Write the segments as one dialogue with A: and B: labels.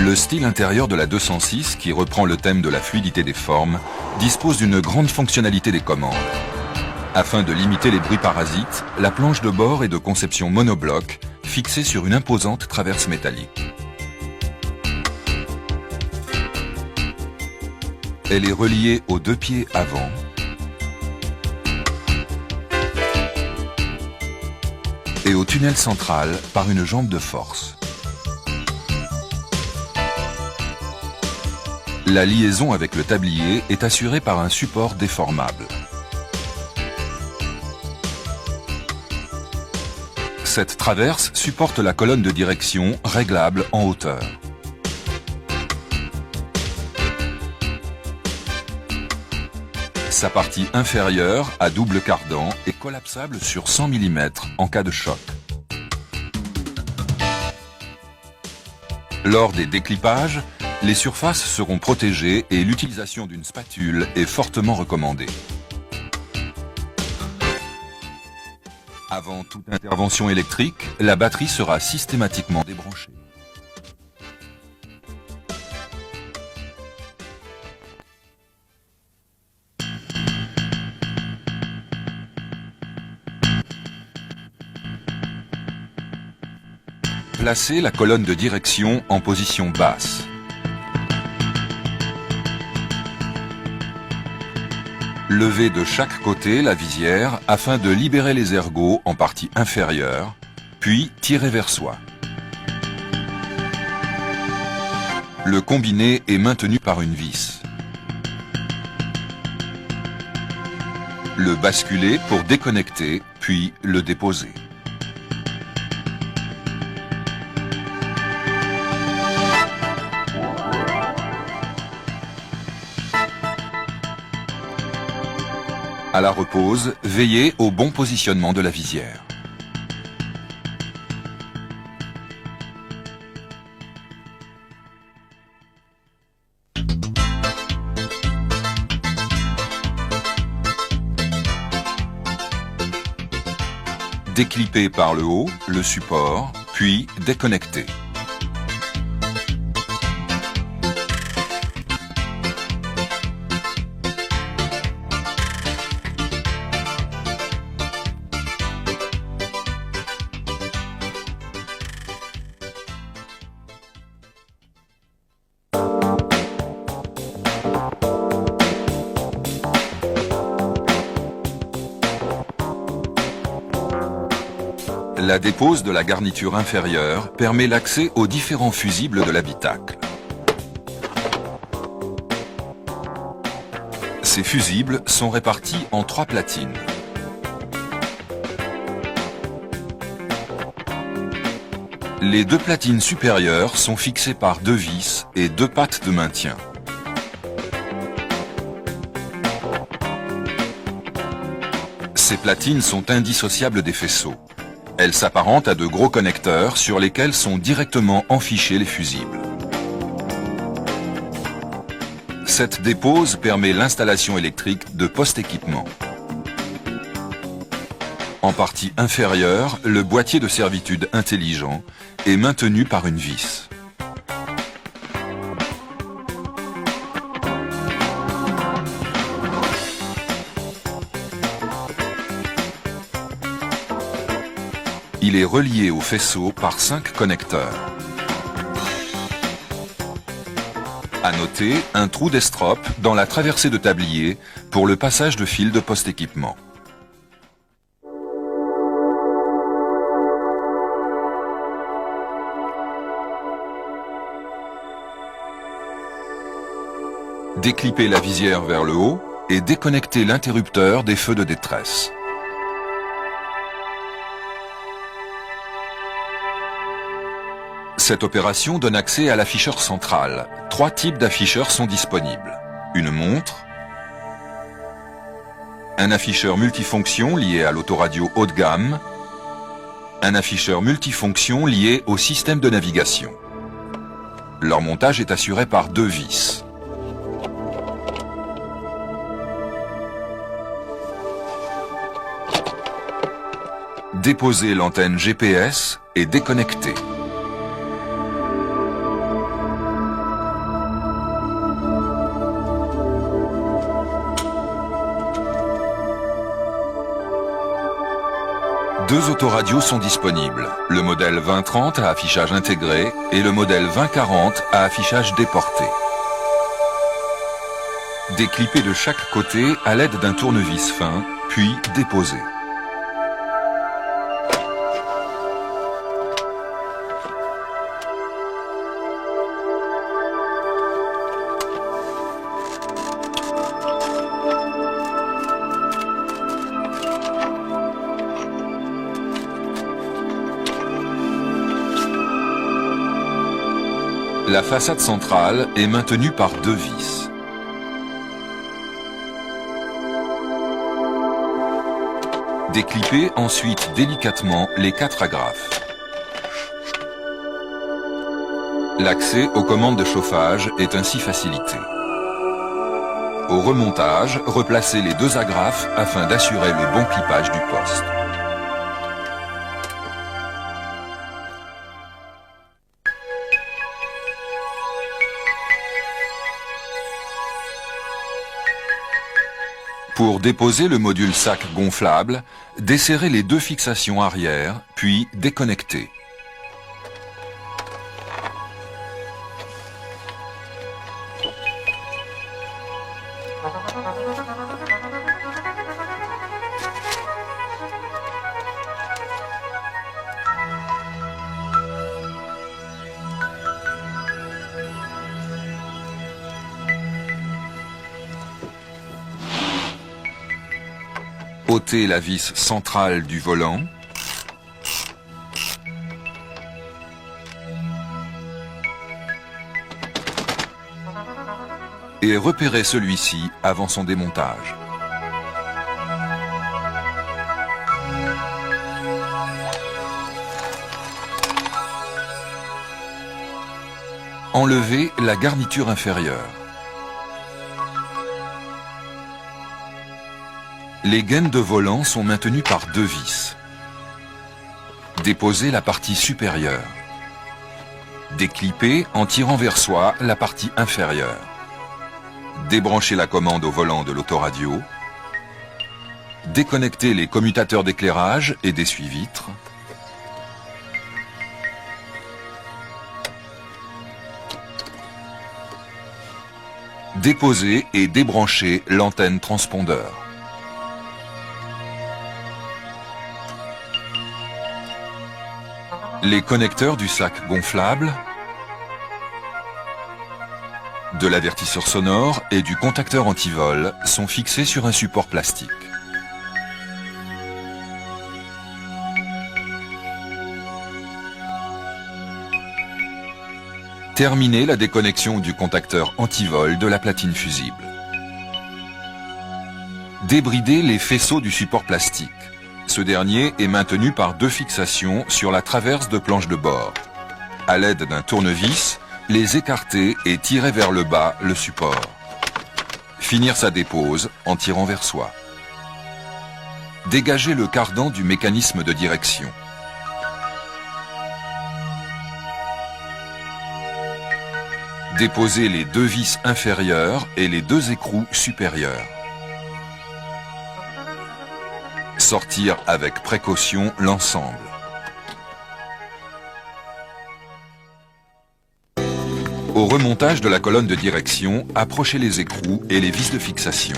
A: Le style intérieur de la 206, qui reprend le thème de la fluidité des formes, dispose d'une grande fonctionnalité des commandes. Afin de limiter les bruits parasites, la planche de bord est de conception monobloc, fixée sur une imposante traverse métallique. Elle est reliée aux deux pieds avant et au tunnel central par une jambe de force. La liaison avec le tablier est assurée par un support déformable. Cette traverse supporte la colonne de direction réglable en hauteur. Sa partie inférieure, à double cardan, est collapsable sur 100 mm en cas de choc. Lors des déclipages, les surfaces seront protégées et l'utilisation d'une spatule est fortement recommandée. Avant toute intervention électrique, la batterie sera systématiquement débranchée. Placez la colonne de direction en position basse. Levez de chaque côté la visière afin de libérer les ergots en partie inférieure, puis tirez vers soi. Le combiné est maintenu par une vis. Le basculez pour déconnecter, puis le déposer. À la repose, veillez au bon positionnement de la visière. Déclippez par le haut le support, puis déconnectez. La dépose de la garniture inférieure permet l'accès aux différents fusibles de l'habitacle. Ces fusibles sont répartis en 3 platines. Les 2 platines supérieures sont fixées par 2 vis et 2 pattes de maintien. Ces platines sont indissociables des faisceaux. Elles s'apparentent à de gros connecteurs sur lesquels sont directement enfichés les fusibles. Cette dépose permet l'installation électrique de post-équipement. En partie inférieure, le boîtier de servitude intelligent est maintenu par une vis. Il est relié au faisceau par 5 connecteurs. À noter, un trou d'estrope dans la traversée de tablier pour le passage de fil de post-équipement. Déclippez la visière vers le haut et déconnectez l'interrupteur des feux de détresse. Cette opération donne accès à l'afficheur central. 3 types d'afficheurs sont disponibles. Une montre, un afficheur multifonction lié à l'autoradio haut de gamme, un afficheur multifonction lié au système de navigation. Leur montage est assuré par 2 vis. Déposez l'antenne GPS et déconnectez. Deux autoradios sont disponibles, le modèle 2030 à affichage intégré et le modèle 2040 à affichage déporté. Déclippé de chaque côté à l'aide d'un tournevis fin, puis déposé. La façade centrale est maintenue par deux vis. Déclippez ensuite délicatement les quatre agrafes. L'accès aux commandes de chauffage est ainsi facilité. Au remontage, replacez les deux agrafes afin d'assurer le bon clipage du poste. Pour déposer le module sac gonflable, desserrez les deux fixations arrière, puis déconnectez. Ôtez la vis centrale du volant. Et repérez celui-ci avant son démontage. Enlevez la garniture inférieure. Les gaines de volant sont maintenues par deux vis. Déposez la partie supérieure. Déclippez en tirant vers soi la partie inférieure. Débranchez la commande au volant de l'autoradio. Déconnectez les commutateurs d'éclairage et d'essuie-vitres. Déposez et débranchez l'antenne transpondeur. Les connecteurs du sac gonflable, de l'avertisseur sonore et du contacteur antivol sont fixés sur un support plastique. Terminez la déconnexion du contacteur antivol de la platine fusible. Débridez les faisceaux du support plastique. Ce dernier est maintenu par deux fixations sur la traverse de planche de bord. À l'aide d'un tournevis, les écarter et tirer vers le bas le support. Finir sa dépose en tirant vers soi. Dégagez le cardan du mécanisme de direction. Déposez les deux vis inférieures et les deux écrous supérieurs. Sortir avec précaution l'ensemble. Au remontage de la colonne de direction, approchez les écrous et les vis de fixation.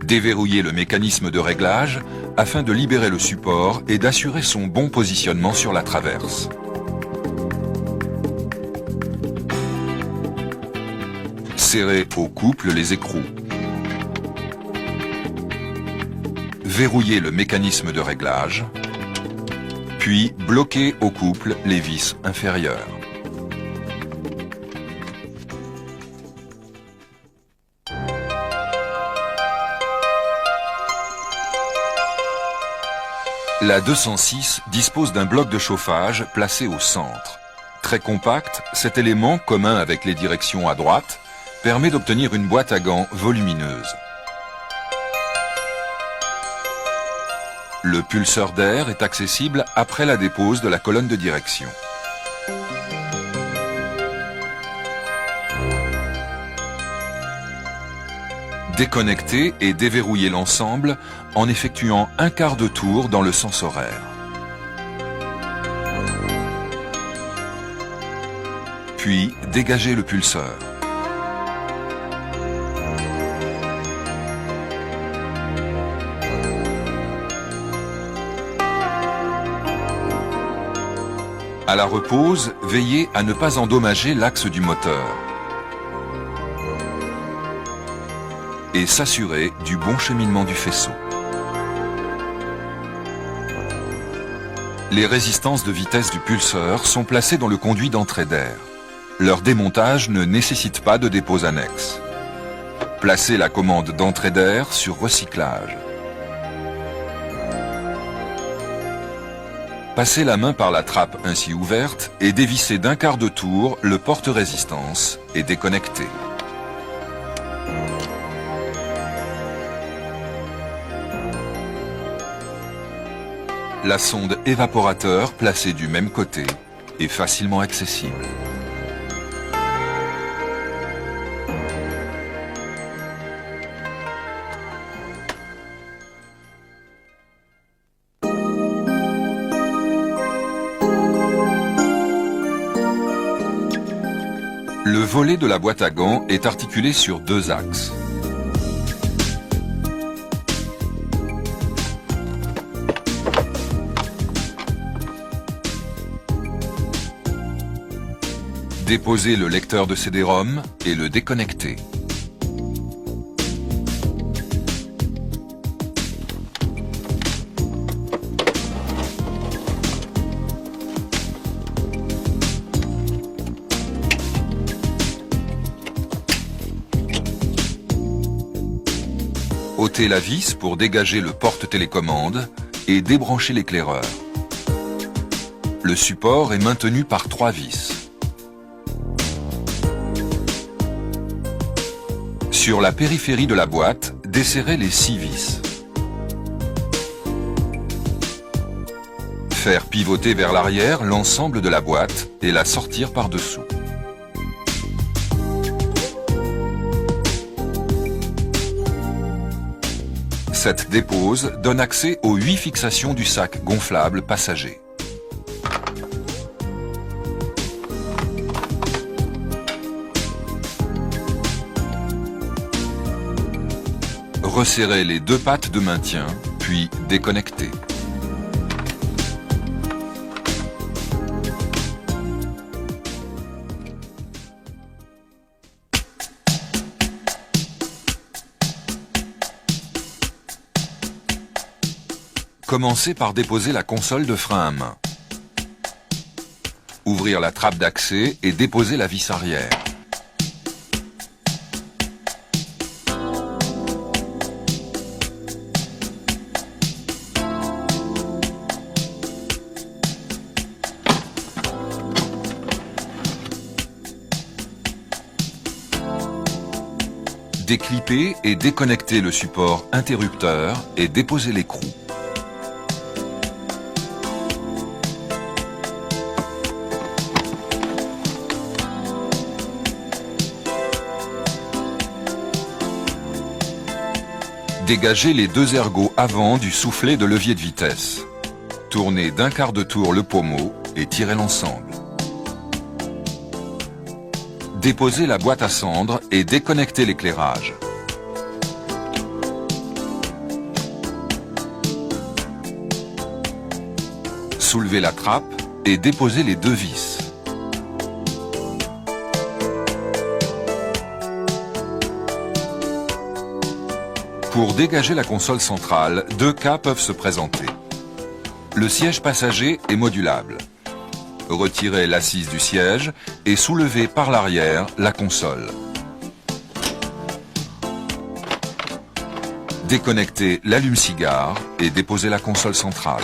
A: Déverrouillez le mécanisme de réglage afin de libérer le support et d'assurer son bon positionnement sur la traverse. Serrez au couple les écrous. Verrouillez le mécanisme de réglage, puis bloquez au couple les vis inférieures. La 206 dispose d'un bloc de chauffage placé au centre. Très compact, cet élément, commun avec les directions à droite, permet d'obtenir une boîte à gants volumineuse. Le pulseur d'air est accessible après la dépose de la colonne de direction. Déconnecter et déverrouiller l'ensemble en effectuant un quart de tour dans le sens horaire. Puis dégager le pulseur. À la repose, veillez à ne pas endommager l'axe du moteur et s'assurer du bon cheminement du faisceau. Les résistances de vitesse du pulseur sont placées dans le conduit d'entrée d'air. Leur démontage ne nécessite pas de dépôt annexe. Placez la commande d'entrée d'air sur recyclage. Passez la main par la trappe ainsi ouverte et dévissez d'un quart de tour le porte-résistance et déconnectez. La sonde évaporateur placée du même côté est facilement accessible. Le volet de la boîte à gants est articulé sur deux axes. Déposez le lecteur de CD-ROM et le déconnectez. Ôtez la vis pour dégager le porte-télécommande et débrancher l'éclaireur. Le support est maintenu par 3 vis. Sur la périphérie de la boîte, desserrez les 6 vis. Faire pivoter vers l'arrière l'ensemble de la boîte et la sortir par-dessous. Cette dépose donne accès aux 8 fixations du sac gonflable passager. Resserrez les 2 pattes de maintien, puis déconnectez. Commencez par déposer la console de frein à main. Ouvrir la trappe d'accès et déposer la vis arrière. Déclipper et déconnecter le support interrupteur et déposer l'écrou. Dégagez les 2 ergots avant du soufflet de levier de vitesse. Tournez d'un quart de tour le pommeau et tirez l'ensemble. Déposez la boîte à cendres et déconnectez l'éclairage. Soulevez la trappe et déposez les 2 vis. Pour dégager la console centrale, 2 cas peuvent se présenter. Le siège passager est modulable. Retirez l'assise du siège et soulevez par l'arrière la console. Déconnectez l'allume-cigare et déposez la console centrale.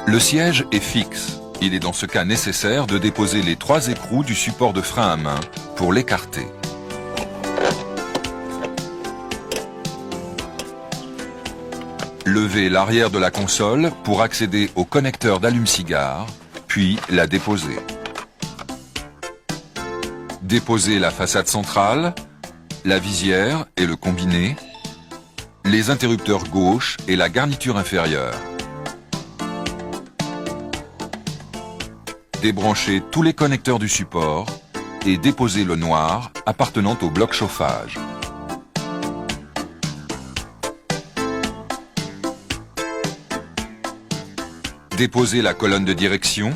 A: Le siège est fixe. Il est dans ce cas nécessaire de déposer les 3 écrous du support de frein à main pour l'écarter. Levez l'arrière de la console pour accéder au connecteur d'allume-cigare, puis puis la déposer. Déposer la façade centrale, la visière et le combiné, les interrupteurs gauche et la garniture inférieure. Débrancher tous les connecteurs du support et déposer le noir appartenant au bloc chauffage. Déposer la colonne de direction,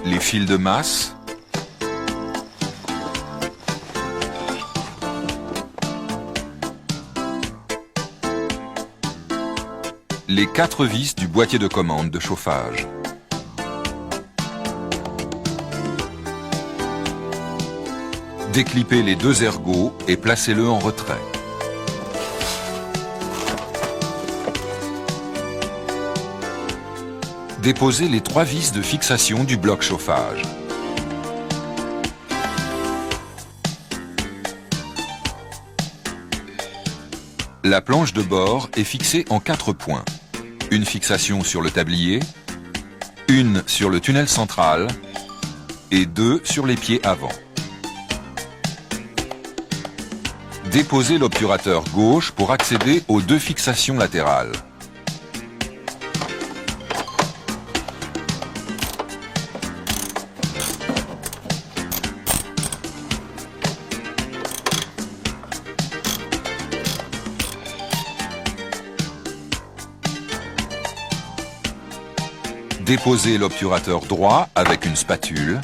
A: les fils de masse, les 4 vis du boîtier de commande de chauffage. Déclipez les 2 ergots et placez-le en retrait. Déposez les 3 vis de fixation du bloc chauffage. La planche de bord est fixée en 4 points. Une fixation sur le tablier, une sur le tunnel central et 2 sur les pieds avant. Déposez l'obturateur gauche pour accéder aux 2 fixations latérales. Déposez l'obturateur droit avec une spatule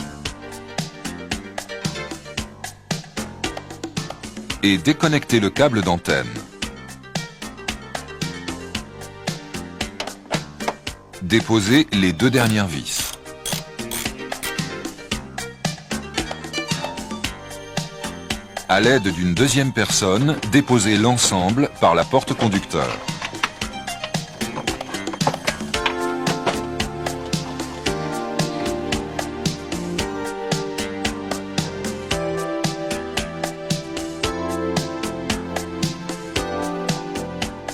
A: et déconnectez le câble d'antenne. Déposez les 2 dernières vis. À l'aide d'une deuxième personne, déposez l'ensemble par la porte conducteur.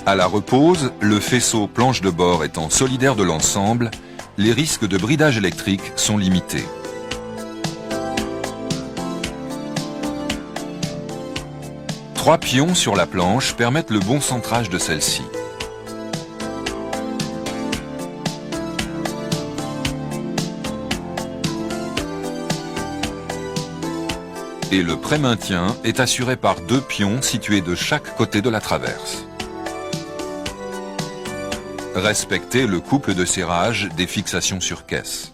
A: À la repose, le faisceau planche de bord étant solidaire de l'ensemble, les risques de bridage électrique sont limités. Trois pions sur la planche permettent le bon centrage de celle-ci. Et le pré-maintien est assuré par 2 pions situés de chaque côté de la traverse. Respectez le couple de serrage des fixations sur caisse.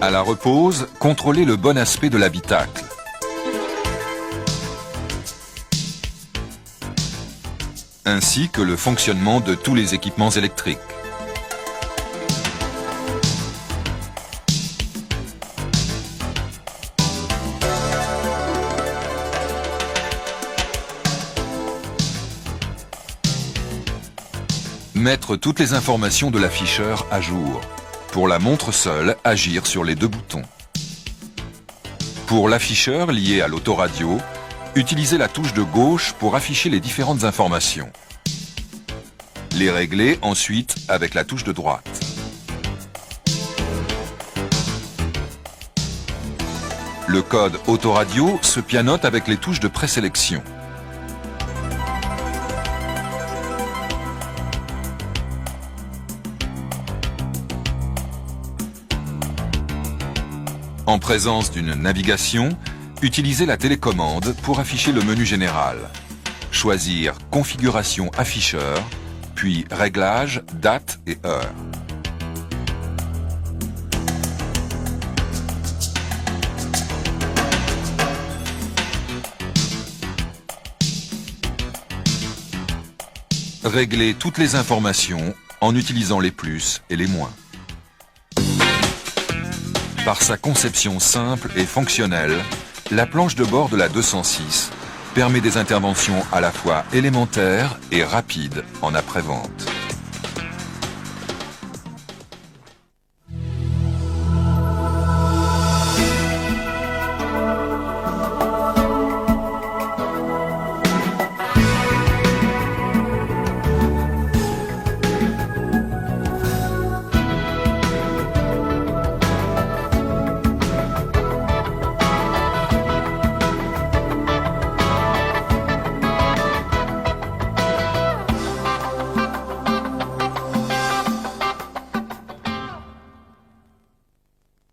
A: À la repose, contrôlez le bon aspect de l'habitacle. Ainsi que le fonctionnement de tous les équipements électriques. Mettre toutes les informations de l'afficheur à jour. Pour la montre seule, agir sur les 2 boutons. Pour l'afficheur lié à l'autoradio, utilisez la touche de gauche pour afficher les différentes informations. Les régler ensuite avec la touche de droite. Le code autoradio se pianote avec les touches de présélection. En présence d'une navigation, utilisez la télécommande pour afficher le menu général. Choisir Configuration afficheur, puis Réglages, date et heure. Réglez toutes les informations en utilisant les plus et les moins. Par sa conception simple et fonctionnelle, la planche de bord de la 206 permet des interventions à la fois élémentaires et rapides en après-vente.